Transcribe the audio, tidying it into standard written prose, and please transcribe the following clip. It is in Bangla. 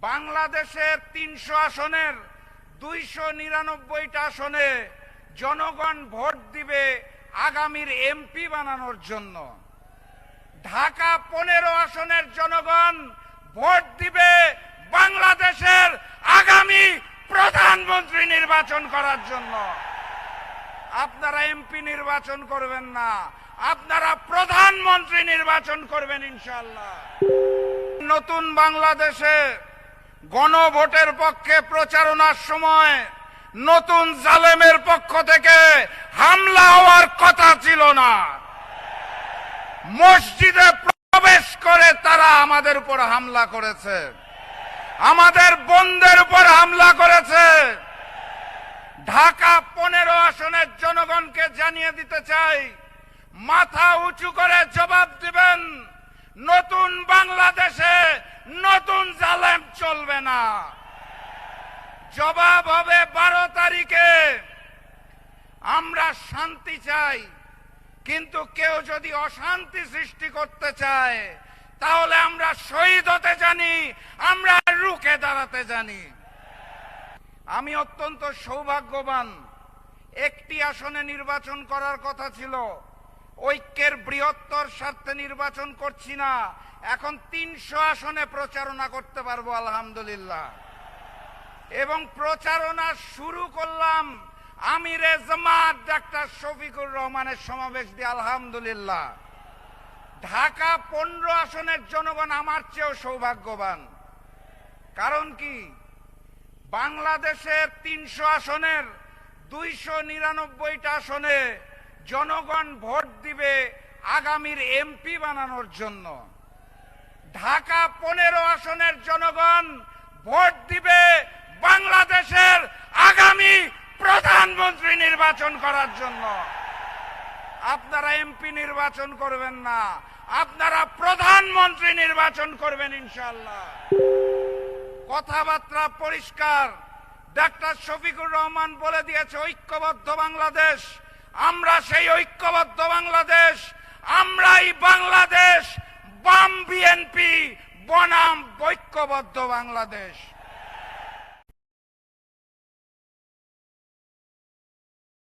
বাংলাদেশের ৩০০ আসনের ২৯৯টা আসনে জনগণ ভোট দিবে আগামীর এমপি বানানোর জন্য। ঢাকা ১৫ আসনের জনগণ ভোট দিবে বাংলাদেশের আগামী প্রধানমন্ত্রী নির্বাচন করার জন্য। আপনারা এমপি নির্বাচন করবেন না, আপনারা প্রধানমন্ত্রী নির্বাচন করবেন ইনশাআল্লাহ। নতুন বাংলাদেশে গণভোটের পক্ষে প্রচারণার সময় নতুন জালেমের পক্ষ থেকে হামলা হওয়ার কথা ছিল না। মসজিদে প্রবেশ করে তারা আমাদের উপর হামলা করেছে, আমাদের বোনদের উপর হামলা করেছে। ঢাকা ১৫ আসনের জনগণকে জানিয়ে দিতে চাই, মাথা উঁচু করে জবাব দিবেন। নতুন বাংলাদেশে নতুন জালেম চলবে না। জবাব হবে ১২ তারিখে। আমরা শান্তি চাই, কিন্তু কেউ যদি অশান্তি সৃষ্টি করতে চায় তাহলে আমরা শহীদ হতে জানি, আমরা রুখে দাঁড়াতে জানি। আমি অত্যন্ত সৌভাগ্যবান, একটি আসনে নির্বাচন করার কথা ছিল। ঐক্যের বৃহত্তর স্বার্থে নির্বাচন করছি না, এখন ৩০০ আসনে প্রচারণা করতে পারবো আলহামদুলিল্লাহ। এবং প্রচারণা শুরু করলাম আমিরে জামাত ডাক্তার শফিকুর রহমানের সমাবেশ দিয়ে আলহামদুলিল্লাহ। ঢাকা ১৫ আসনের জনগণ আমার চেয়েও সৌভাগ্যবান। কারণ কি, বাংলাদেশের ৩০০ আসনের ২৯৯টা আসনে জনগণ ভোট দিবে আগামীর এমপি বানানোর জন্য। ঢাকা ১৫ আসনের জনগণ ভোট দিবে বাংলাদেশের আগামী প্রধানমন্ত্রী নির্বাচন করার জন্য। আপনারা এমপি নির্বাচন করবেন না, আপনারা প্রধানমন্ত্রী নির্বাচন করবেন ইনশাআল্লাহ। কথাবার্তা পরিষ্কার। ডাক্তার শফিকুর রহমান বলে দিয়েছে ঐক্যবদ্ধ বাংলাদেশ। আমরা সেই ঐক্যবদ্ধ বাংলাদেশ, আমরাই বাংলাদেশ, বাম বিএনপি বনাম ঐক্যবদ্ধ বাংলাদেশ।